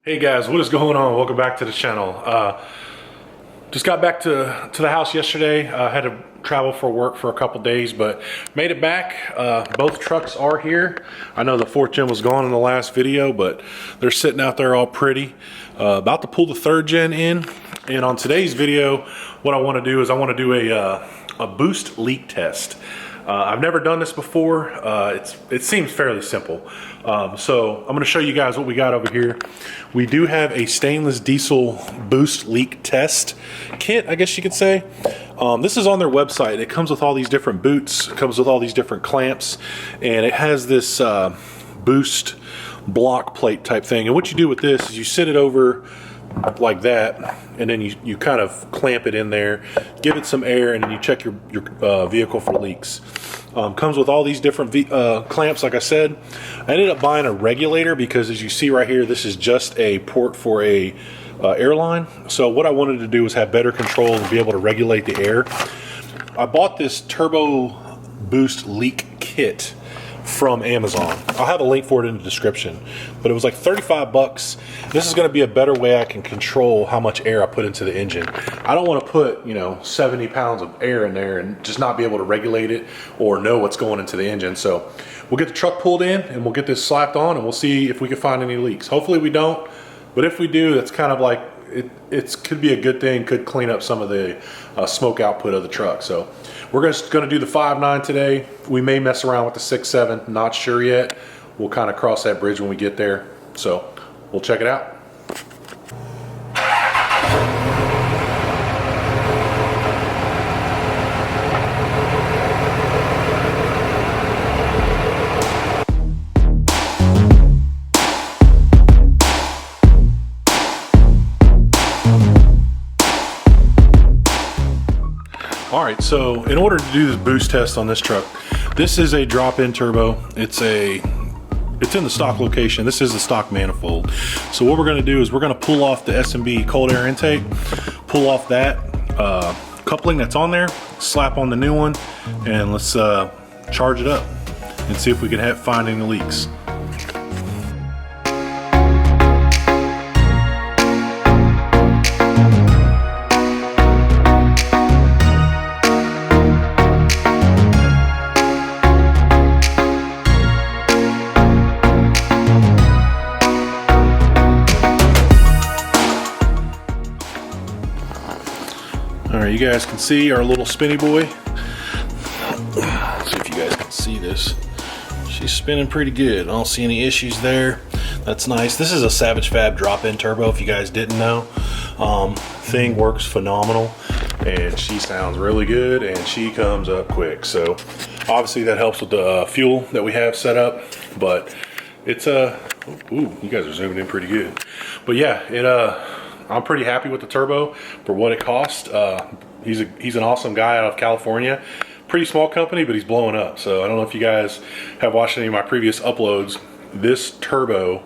Hey guys, what is going on? Welcome back to the channel. Just got back to the house yesterday. Had to travel for work for a couple days, but made it back. Both trucks are here. I know the fourth gen was gone in the last video, but they're sitting out there all pretty. About to pull the third gen in. And on today's video, what I want to do is I want to do a boost leak test. I've never done this before. It seems fairly simple. So I'm going to show you guys what we got over here. We do have a stainless diesel boost leak test kit, I guess you could say. This is on their website. It comes with all these different boots. It comes with all these different clamps. And it has this boost block plate type thing. And what you do with this is you sit it over like that, and then you kind of clamp it in there, give it some air, and then you check your vehicle for leaks. Comes with all these different clamps. Like I said, I ended up buying a regulator because, as you see right here, this is just a port for a airline. So what I wanted to do was have better control and be able to regulate the air. I bought this turbo boost leak kit from Amazon. I'll have a link for it in the description, but it was like 35 bucks. This is going to be a better way I can control how much air I put into the engine. I don't want to put 70 pounds of air in there and just not be able to regulate it or know what's going into the engine. So we'll get the truck pulled in and we'll get this slapped on and we'll see if we can find any leaks. Hopefully we don't, but if we do, that's kind of like it could be a good thing, could clean up some of the smoke output of the truck. So we're just going to do the 5.9 today. We may mess around with the 6.7, not sure yet. We'll kind of cross that bridge when we get there. So we'll check it out. All right, so in order to do this boost test on this truck, this is a drop-in turbo. It's in the stock location. This is the stock manifold. So what we're gonna do is we're gonna pull off the S&B cold air intake, pull off that coupling that's on there, slap on the new one, and let's charge it up and see if we can find any leaks. All right, you guys can see our little spinny boy. Let's see if you guys can see this. She's spinning pretty good. I don't see any issues there. That's nice. This is a Savage Fab drop-in turbo, if you guys didn't know. Thing works phenomenal, and she sounds really good, and she comes up quick. So obviously that helps with the fuel that we have set up, but it's ooh, you guys are zooming in pretty good. But yeah, I'm pretty happy with the turbo for what it cost. He's an awesome guy out of California. Pretty small company, but he's blowing up. So I don't know if you guys have watched any of my previous uploads. This turbo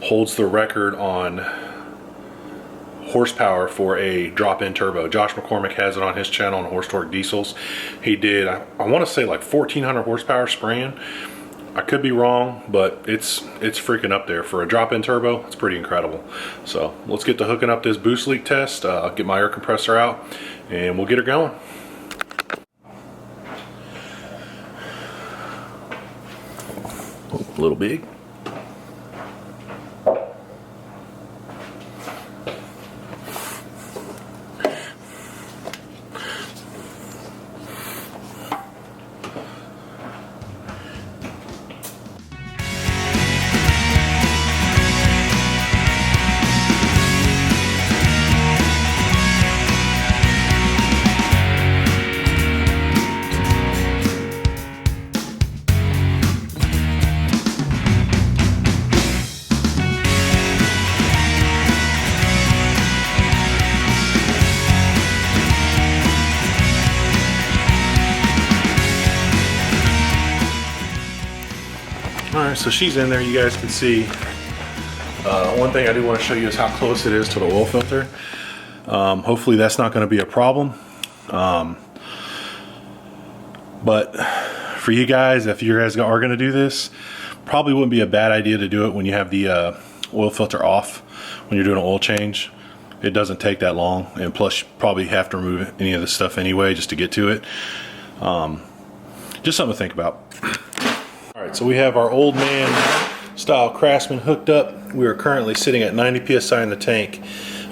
holds the record on horsepower for a drop-in turbo. Josh McCormick has it on his channel on Horse Torque Diesels. He did, I want to say like 1,400 horsepower spraying. I could be wrong, but it's freaking up there. For a drop-in turbo, it's pretty incredible. So let's get to hooking up this boost leak test. I'll get my air compressor out and we'll get her going. A little big. Alright, so she's in there. You guys can see. One thing I do want to show you is how close it is to the oil filter. Hopefully that's not going to be a problem. But for you guys, if you guys are going to do this, probably wouldn't be a bad idea to do it when you have the oil filter off when you're doing an oil change. It doesn't take that long, and plus you probably have to remove any of this stuff anyway just to get to it. Just something to think about. All right, so we have our old man style Craftsman hooked up. We are currently sitting at 90 psi in the tank.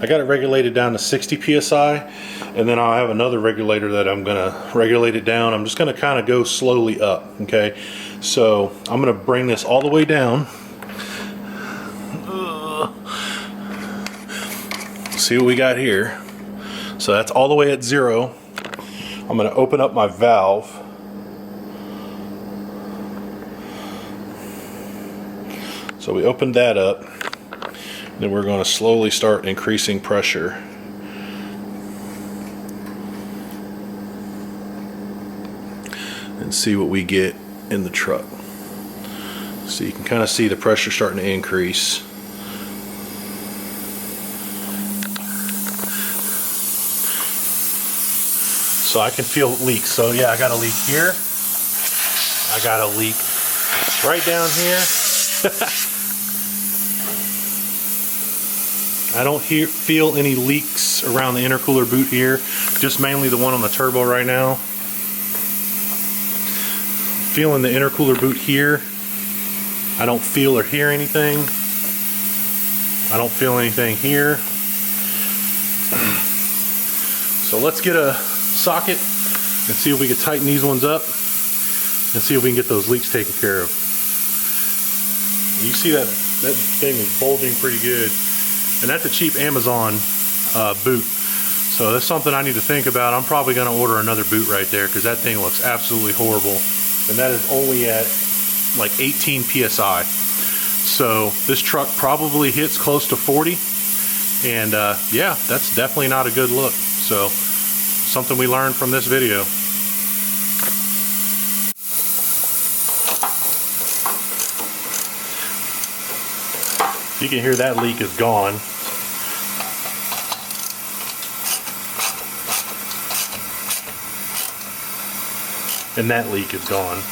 I got it regulated down to 60 psi, and then I'll have another regulator that I'm gonna regulate it down. I'm just gonna kind of go slowly up, okay? So I'm gonna bring this all the way down. See what we got here. So that's all the way at 0. I'm gonna open up my valve. So we opened that up. Then we're going to slowly start increasing pressure. And see what we get in the truck. So you can kind of see the pressure starting to increase. So I can feel leaks. So yeah, I got a leak here. I got a leak right down here. I don't feel any leaks around the intercooler boot here, just mainly the one on the turbo right now. Feeling the intercooler boot here. I don't feel or hear anything. I don't feel anything here. So let's get a socket and see if we can tighten these ones up and see if we can get those leaks taken care of. You see that thing is bulging pretty good, and that's a cheap Amazon boot. So that's something I need to think about. I'm probably going to order another boot right there because that thing looks absolutely horrible, and that is only at like 18 psi. So this truck probably hits close to 40, and yeah, that's definitely not a good look. So something we learned from this video. You can hear that leak is gone. And that leak is gone.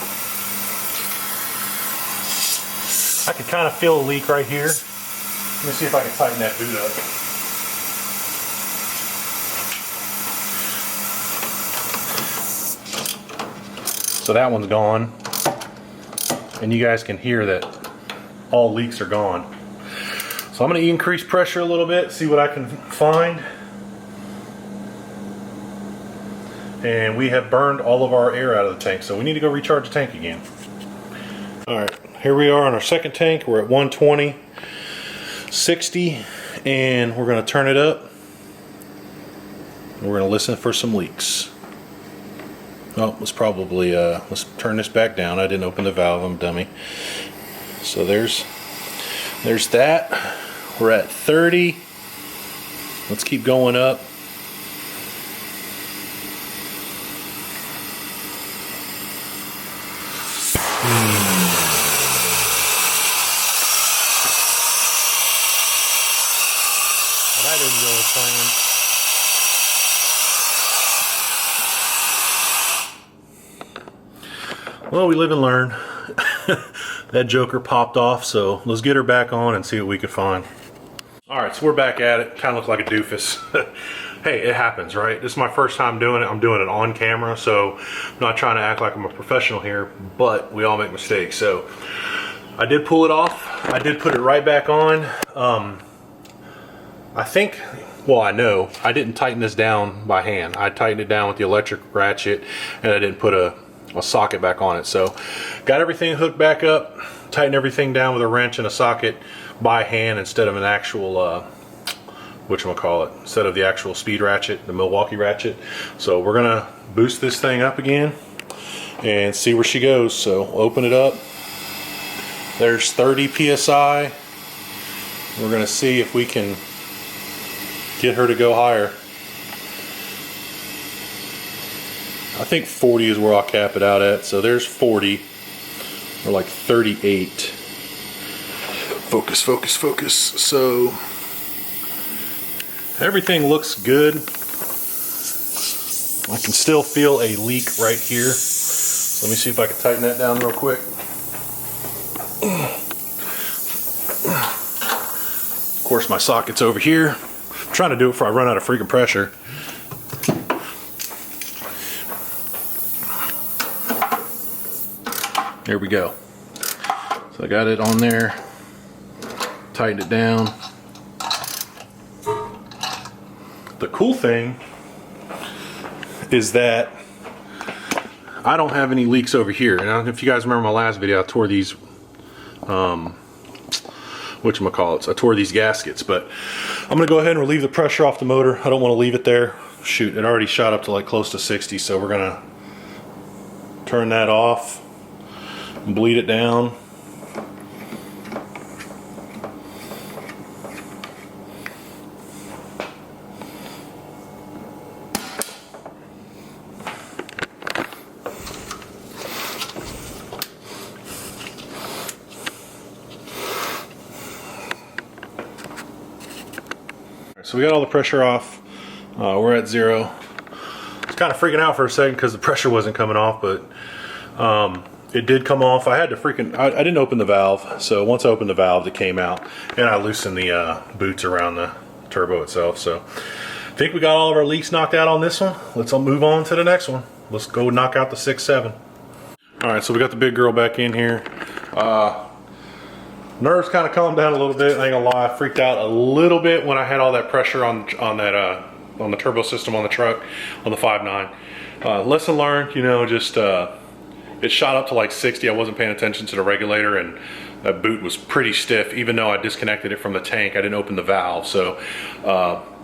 I can kind of feel a leak right here. Let me see if I can tighten that boot up. So that one's gone. And you guys can hear that all leaks are gone. So I'm going to increase pressure a little bit, see what I can find. And we have burned all of our air out of the tank, so we need to go recharge the tank again. Alright, here we are on our second tank. We're at 120, 60, and we're going to turn it up. We're going to listen for some leaks. Oh, let's probably, let's turn this back down. I didn't open the valve, I'm a dummy. So there's that. We're at 30. Let's keep going up. Well, that didn't go as planned. Well, we live and learn. That joker popped off, so let's get her back on and see what we could find. Alright, so we're back at it. Kind of look like a doofus. Hey, it happens, right? This is my first time doing it. I'm doing it on camera, so I'm not trying to act like I'm a professional here, but we all make mistakes. So I did pull it off. I did put it right back on. I think, well, I know I didn't tighten this down by hand. I tightened it down with the electric ratchet, and I didn't put a socket back on it. So got everything hooked back up, tightened everything down with a wrench and a socket by hand instead of an actual whatchamacallit, instead of the actual speed ratchet, the Milwaukee ratchet. So we're gonna boost this thing up again and see where she goes. So open it up. There's 30 psi. We're gonna see if we can get her to go higher. I think 40 is where I'll cap it out at. So there's 40, or like 38. Focus, focus, focus. So everything looks good. I can still feel a leak right here. So let me see if I can tighten that down real quick. course, my socket's over here. I'm trying to do it before I run out of freaking pressure. There we go. So I got it on there, tightened it down. The cool thing is that I don't have any leaks over here. And I don't know if you guys remember my last video, I tore these, whatchamacallits, I tore these gaskets, but I'm gonna go ahead and relieve the pressure off the motor. I don't wanna leave it there. Shoot, it already shot up to like close to 60, so we're gonna turn that off and bleed it down. So we got all the pressure off. We're at 0. I was kind of freaking out for a second because the pressure wasn't coming off, but it did come off. I had to I didn't open the valve, so once I opened the valve, it came out, and I loosened the boots around the turbo itself. So I think we got all of our leaks knocked out on this one. Let's move on to the next one. Let's go knock out the 6.7. All right, so we got the big girl back in here. Nerves kind of calmed down a little bit. I ain't gonna lie, I freaked out a little bit when I had all that pressure on the turbo system on the truck, on the 5.9. Lesson learned, you know, just it shot up to like 60. I wasn't paying attention to the regulator, and that boot was pretty stiff. Even though I disconnected it from the tank, I didn't open the valve. So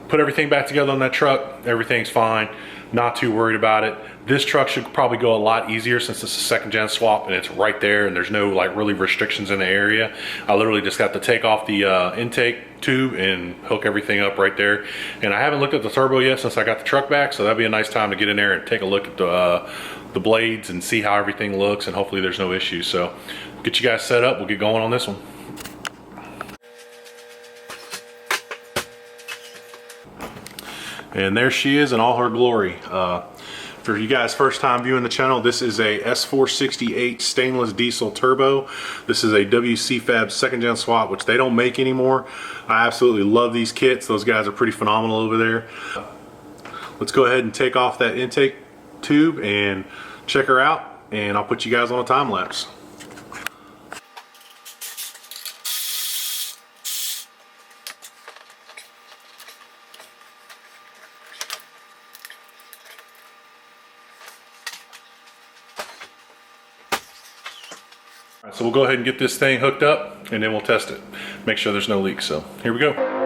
put everything back together on that truck. Everything's fine. Not too worried about it. This truck should probably go a lot easier since it's a 2nd gen swap and it's right there and there's no like really restrictions in the area. I literally just got to take off the intake tube and hook everything up right there. And I haven't looked at the turbo yet since I got the truck back, so that'd be a nice time to get in there and take a look at the blades and see how everything looks, and hopefully there's no issues. So get you guys set up, we'll get going on this one. And there she is in all her glory. For you guys first time viewing the channel, this is a S468 stainless diesel turbo. This is a WC Fab 2nd gen swap, which they don't make anymore. I absolutely love these kits. Those guys are pretty phenomenal over there. Let's go ahead and take off that intake tube and check her out, and I'll put you guys on a time lapse. So we'll go ahead and get this thing hooked up, and then we'll test it. Make sure there's no leaks. So here we go.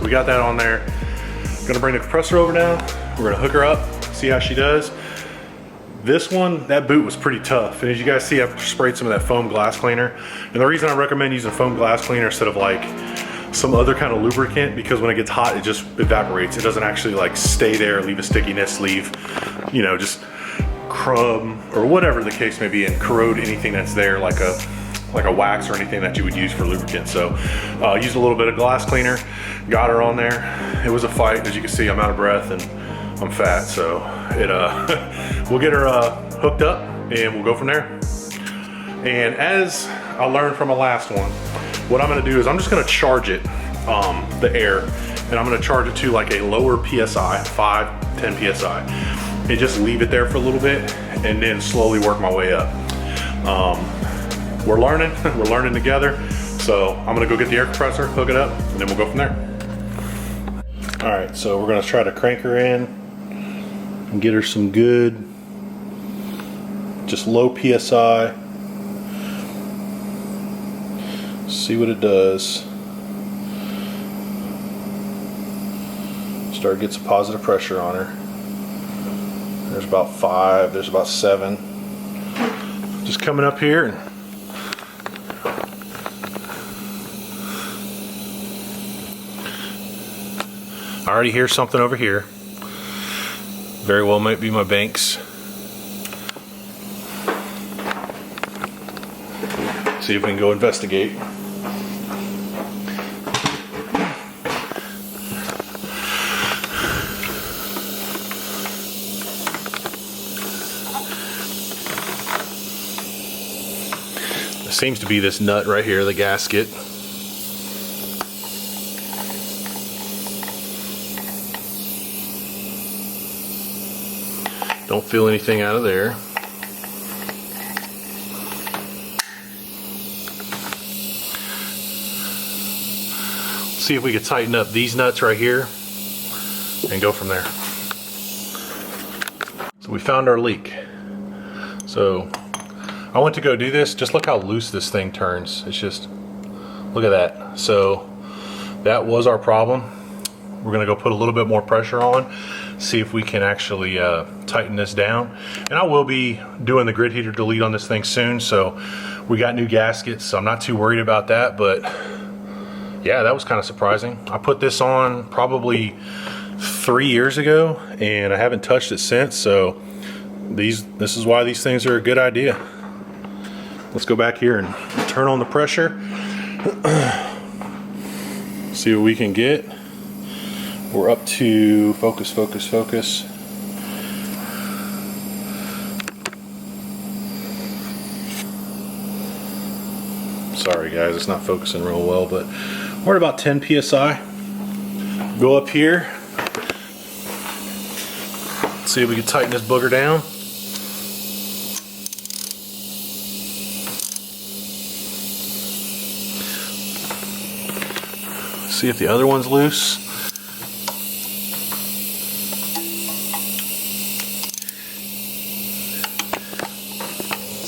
We got that on there. Gonna bring the compressor over now. We're gonna hook her up, see how she does. This one, that boot was pretty tough. And as you guys see, I've sprayed some of that foam glass cleaner. And the reason I recommend using foam glass cleaner instead of like some other kind of lubricant, because when it gets hot, it just evaporates. It doesn't actually like stay there, leave a stickiness, leave, you know, just crumb or whatever the case may be, and corrode anything that's there, like a wax or anything that you would use for lubricant. So used a little bit of glass cleaner, got her on there. It was a fight. As you can see, I'm out of breath and I'm fat, so we'll get her hooked up and we'll go from there. And as I learned from my last one, what I'm gonna do is I'm just gonna charge it, the air, and I'm gonna charge it to like a lower PSI, 5, 10 PSI, and just leave it there for a little bit and then slowly work my way up. We're learning together. So I'm gonna go get the air compressor, hook it up, and then we'll go from there. All right, so we're gonna try to crank her in and get her some good, just low PSI. See what it does. Start to get some positive pressure on her. There's about 5, there's about 7. Just coming up here and I already hear something over here. Very well might be my banks. See if we can go investigate. It seems to be this nut right here, the gasket. Don't feel anything out of there. See if we can tighten up these nuts right here and go from there. So we found our leak. So I went to go do this. Just look how loose this thing turns. It's just, look at that. So that was our problem. We're gonna go put a little bit more pressure on, see if we can actually tighten this down. And I will be doing the grid heater delete on this thing soon, so we got new gaskets, so I'm not too worried about that. But yeah, that was kind of surprising. I put this on probably 3 years ago and I haven't touched it since, so this is why these things are a good idea. Let's go back here and turn on the pressure. See what we can get. We're up to focus. Sorry guys, it's not focusing real well, but we're at about 10 PSI. Go up here. See if we can tighten this booger down. See if the other one's loose.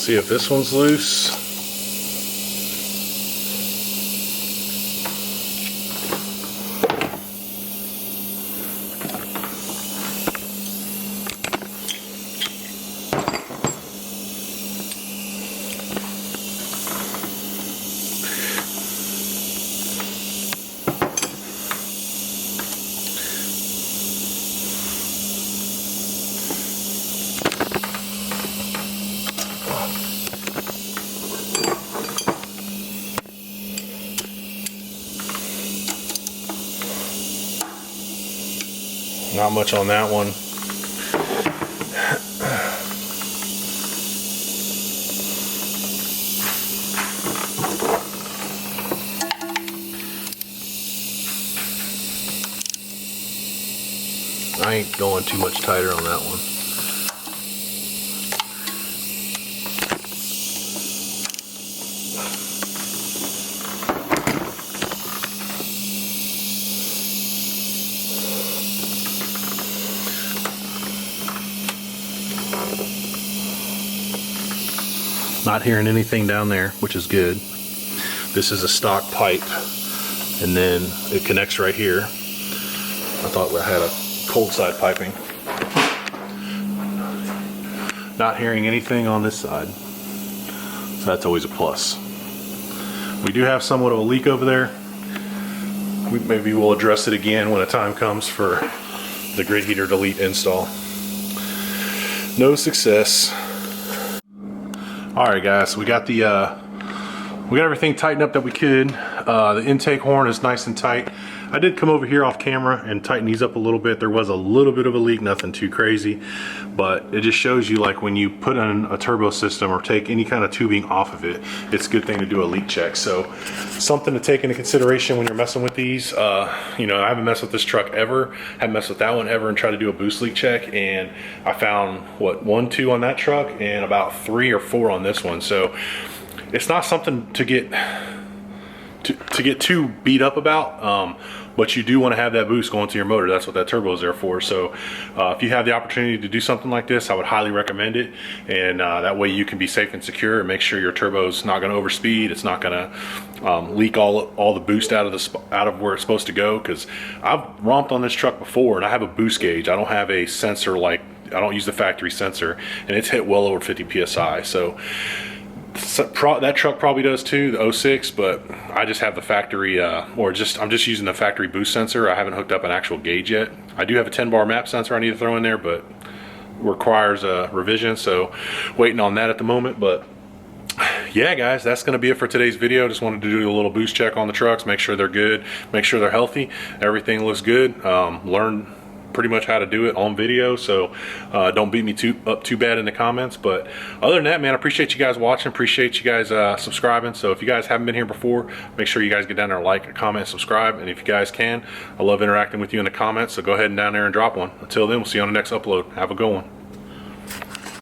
See if this one's loose. Not much on that one. I ain't going too much tighter on that one. Not hearing anything down there, which is good. This is a stock pipe, and then it connects right here. I thought I had a cold side piping. Not hearing anything on this side, so that's always a plus. We do have somewhat of a leak over there. Maybe we'll address it again when the time comes for the grid heater delete install. No success. All right, guys, so we got everything tightened up that we could. The intake horn is nice and tight. I did come over here off camera and tighten these up a little bit. There was a little bit of a leak, nothing too crazy, but it just shows you, like, when you put in a turbo system or take any kind of tubing off of it, it's a good thing to do a leak check. So something to take into consideration when you're messing with these. You know, I haven't messed with this truck ever, haven't messed with that one ever, and tried to do a boost leak check, and I found, what, 1, 2 on that truck and about 3 or 4 on this one. So it's not something to get too beat up about. but you do want to have that boost going to your motor. That's what that turbo is there for. So if you have the opportunity to do something like this, I would highly recommend it. And that way you can be safe and secure and make sure your turbo's not going to overspeed. It's not going to leak all the boost out of where it's supposed to go. Because I've romped on this truck before, and I have a boost gauge. I don't have a sensor I don't use the factory sensor, and it's hit well over 50 psi. So that truck probably does too, the 06, but I just have the factory, I'm just using the factory boost sensor. I haven't hooked up an actual gauge yet. I do have a 10-bar map sensor I need to throw in there, but requires a revision, so waiting on that at the moment. But yeah, guys, that's going to be it for today's video. Just wanted to do a little boost check on the trucks, make sure they're good, make sure they're healthy, everything looks good. Learn pretty much how to do it on video, so don't beat me up too bad in the comments. But other than that, man, I appreciate you guys watching, appreciate you guys subscribing. So if you guys haven't been here before, make sure you guys get down there, like, comment, subscribe, and if you guys can, I love interacting with you in the comments, so go ahead and down there and drop one. Until then, we'll see you on the next upload. Have a good one.